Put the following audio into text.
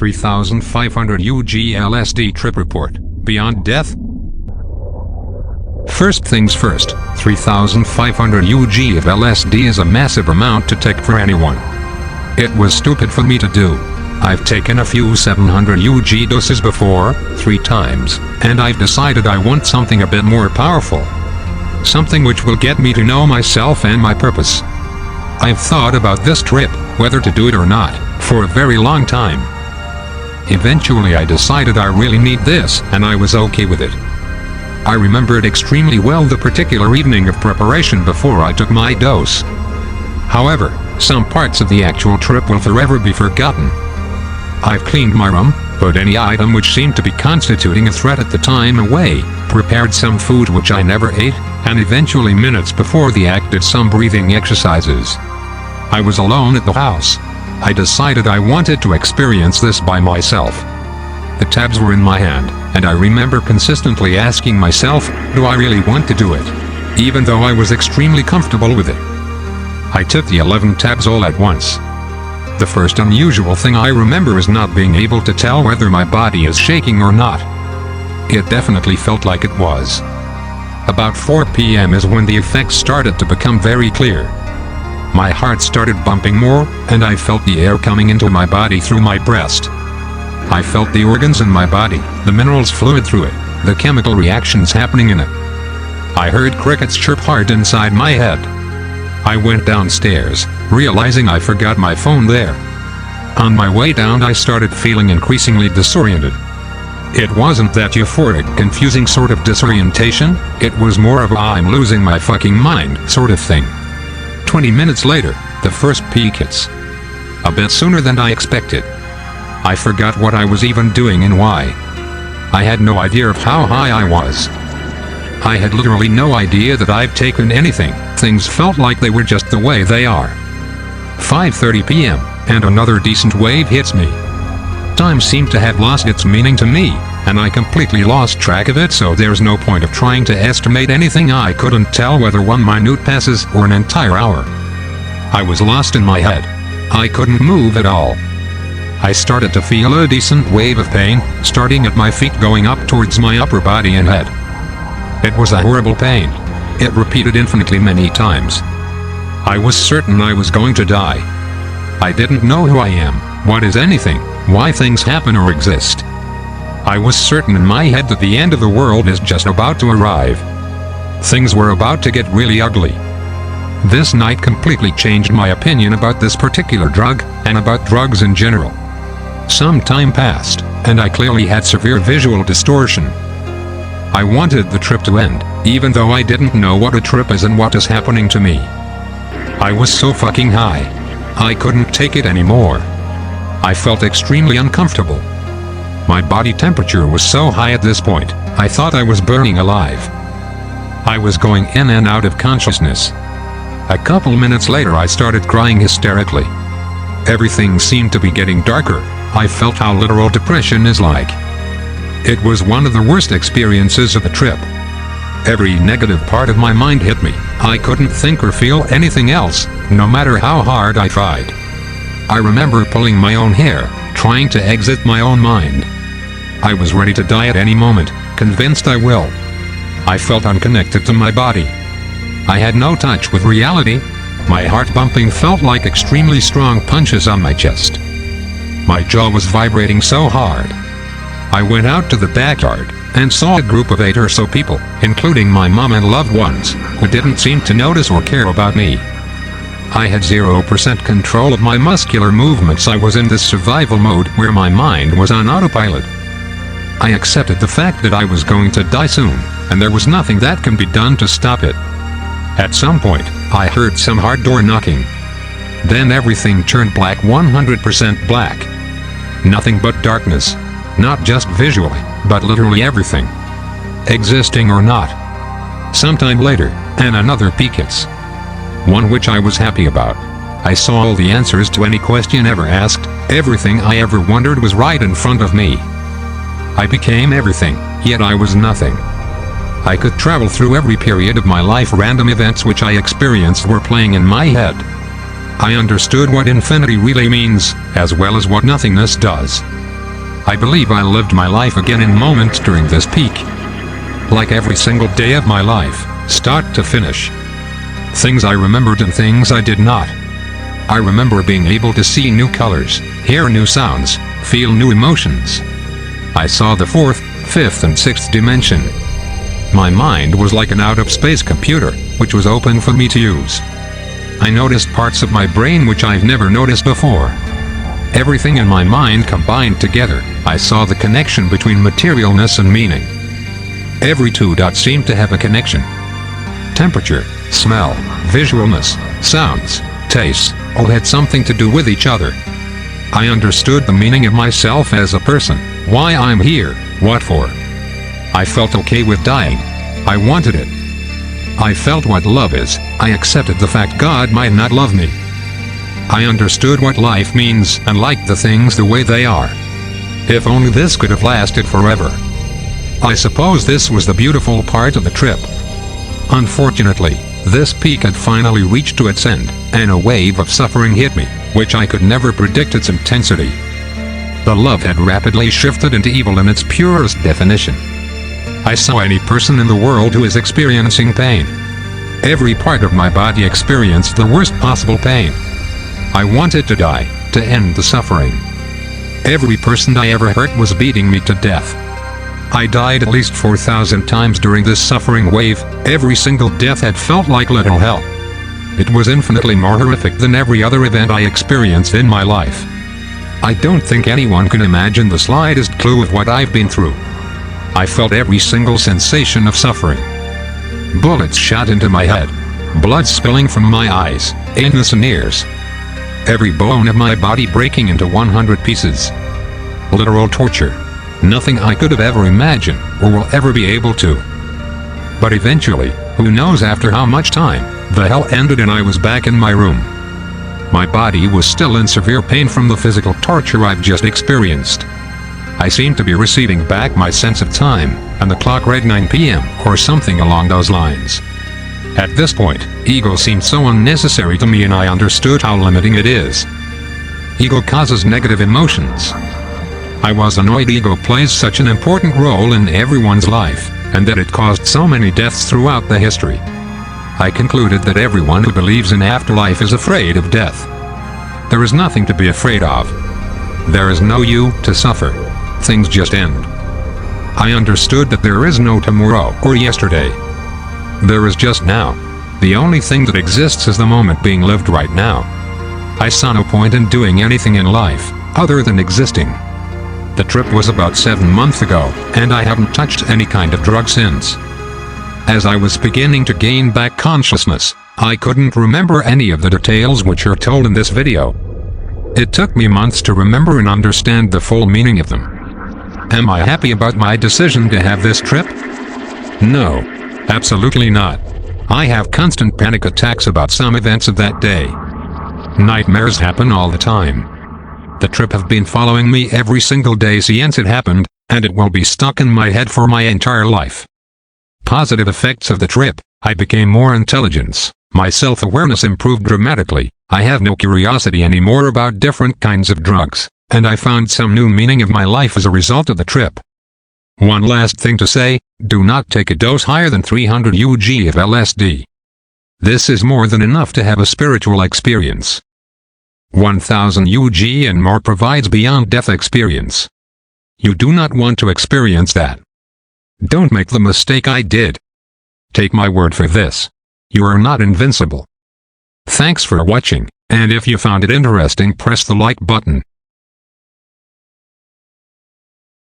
3,500 UG LSD Trip Report Beyond Death. First things first, 3,500 UG of LSD is a massive amount to take for anyone. It was stupid for me to do. I've taken a few 700 UG doses before, 3 times, and I've decided I want something a bit more powerful. Something which will get me to know myself and my purpose. I've thought about this trip, whether to do it or not, for a very long time. Eventually I decided I really need this, and I was okay with it. I remembered extremely well the particular evening of preparation before I took my dose. However, some parts of the actual trip will forever be forgotten. I've cleaned my room, put any item which seemed to be constituting a threat at the time away, prepared some food which I never ate, and eventually minutes before the act did some breathing exercises. I was alone at the house. I decided I wanted to experience this by myself. The tabs were in my hand, and I remember consistently asking myself, do I really want to do it? Even though I was extremely comfortable with it. I took the 11 tabs all at once. The first unusual thing I remember is not being able to tell whether my body is shaking or not. It definitely felt like it was. About 4 p.m. is when the effects started to become very clear. My heart started bumping more, and I felt the air coming into my body through my breast. I felt the organs in my body, the minerals fluid through it, the chemical reactions happening in it. I heard crickets chirp hard inside my head. I went downstairs, realizing I forgot my phone there. On my way down I started feeling increasingly disoriented. It wasn't that euphoric, confusing sort of disorientation, it was more of a I'm losing my fucking mind sort of thing. 20 minutes later, the first peak hits. A bit sooner than I expected. I forgot what I was even doing and why. I had no idea of how high I was. I had literally no idea that I've taken anything. Things felt like they were just the way they are. 5:30 p.m., and another decent wave hits me. Time seemed to have lost its meaning to me, and I completely lost track of it, so there's no point of trying to estimate anything. I couldn't tell whether one minute passes or an entire hour. I was lost in my head. I couldn't move at all. I started to feel a decent wave of pain, starting at my feet going up towards my upper body and head. It was a horrible pain. It repeated infinitely many times. I was certain I was going to die. I didn't know who I am, what is anything, why things happen or exist. I was certain in my head that the end of the world is just about to arrive. Things were about to get really ugly. This night completely changed my opinion about this particular drug, and about drugs in general. Some time passed, and I clearly had severe visual distortion. I wanted the trip to end, even though I didn't know what a trip is and what is happening to me. I was so fucking high. I couldn't take it anymore. I felt extremely uncomfortable. My body temperature was so high at this point, I thought I was burning alive. I was going in and out of consciousness. A couple minutes later I started crying hysterically. Everything seemed to be getting darker. I felt how literal depression is like. It was one of the worst experiences of the trip. Every negative part of my mind hit me. I couldn't think or feel anything else, no matter how hard I tried. I remember pulling my own hair, trying to exit my own mind. I was ready to die at any moment, convinced I will. I felt unconnected to my body. I had no touch with reality. My heart bumping felt like extremely strong punches on my chest. My jaw was vibrating so hard. I went out to the backyard, and saw a group of 8 or so people, including my mom and loved ones, who didn't seem to notice or care about me. I had 0% control of my muscular movements. I was in this survival mode where my mind was on autopilot. I accepted the fact that I was going to die soon, and there was nothing that can be done to stop it. At some point, I heard some hard door knocking. Then everything turned black, 100% black. Nothing but darkness. Not just visually, but literally everything. Existing or not. Sometime later, and another peak hits. One which I was happy about. I saw all the answers to any question ever asked. Everything I ever wondered was right in front of me. I became everything, yet I was nothing. I could travel through every period of my life. Random events which I experienced were playing in my head. I understood what infinity really means, as well as what nothingness does. I believe I lived my life again in moments during this peak. Like every single day of my life, start to finish. Things I remembered and things I did not. I remember being able to see new colors, hear new sounds, feel new emotions. I saw the fourth, fifth and sixth dimension. My mind was like an out-of-space computer, which was open for me to use. I noticed parts of my brain which I've never noticed before. Everything in my mind combined together. I saw the connection between materialness and meaning. Every two dots seemed to have a connection. Temperature, smell, visualness, sounds, tastes, all had something to do with each other. I understood the meaning of myself as a person, why I'm here, what for. I felt okay with dying. I wanted it. I felt what love is. I accepted the fact God might not love me. I understood what life means and liked the things the way they are. If only this could have lasted forever. I suppose this was the beautiful part of the trip. Unfortunately, this peak had finally reached to its end, and a wave of suffering hit me, which I could never predict its intensity. The love had rapidly shifted into evil in its purest definition. I saw any person in the world who is experiencing pain. Every part of my body experienced the worst possible pain. I wanted to die, to end the suffering. Every person I ever hurt was beating me to death. I died at least 4,000 times during this suffering wave. Every single death had felt like little hell. It was infinitely more horrific than every other event I experienced in my life. I don't think anyone can imagine the slightest clue of what I've been through. I felt every single sensation of suffering. Bullets shot into my head. Blood spilling from my eyes, anus and ears. Every bone of my body breaking into 100 pieces. Literal torture. Nothing I could have ever imagined, or will ever be able to. But eventually, who knows after how much time, the hell ended and I was back in my room. My body was still in severe pain from the physical torture I've just experienced. I seemed to be receiving back my sense of time, and the clock read 9 p.m. or something along those lines. At this point, ego seemed so unnecessary to me and I understood how limiting it is. Ego causes negative emotions. I was annoyed ego plays such an important role in everyone's life, and that it caused so many deaths throughout the history. I concluded that everyone who believes in afterlife is afraid of death. There is nothing to be afraid of. There is no you to suffer. Things just end. I understood that there is no tomorrow or yesterday. There is just now. The only thing that exists is the moment being lived right now. I saw no point in doing anything in life, other than existing. The trip was about 7 months ago, and I haven't touched any kind of drug since. As I was beginning to gain back consciousness, I couldn't remember any of the details which are told in this video. It took me months to remember and understand the full meaning of them. Am I happy about my decision to have this trip? No, absolutely not. I have constant panic attacks about some events of that day. Nightmares happen all the time. The trip have been following me every single day since it happened, and it will be stuck in my head for my entire life. Positive effects of the trip: I became more intelligent, my self-awareness improved dramatically, I have no curiosity anymore about different kinds of drugs, and I found some new meaning of my life as a result of the trip. One last thing to say: do not take a dose higher than 300 UG of LSD. This is more than enough to have a spiritual experience. 1000 UG and more provides beyond death experience. You do not want to experience that. Don't make the mistake I did. Take my word for this. You are not invincible. Thanks for watching, and if you found it interesting, press the like button.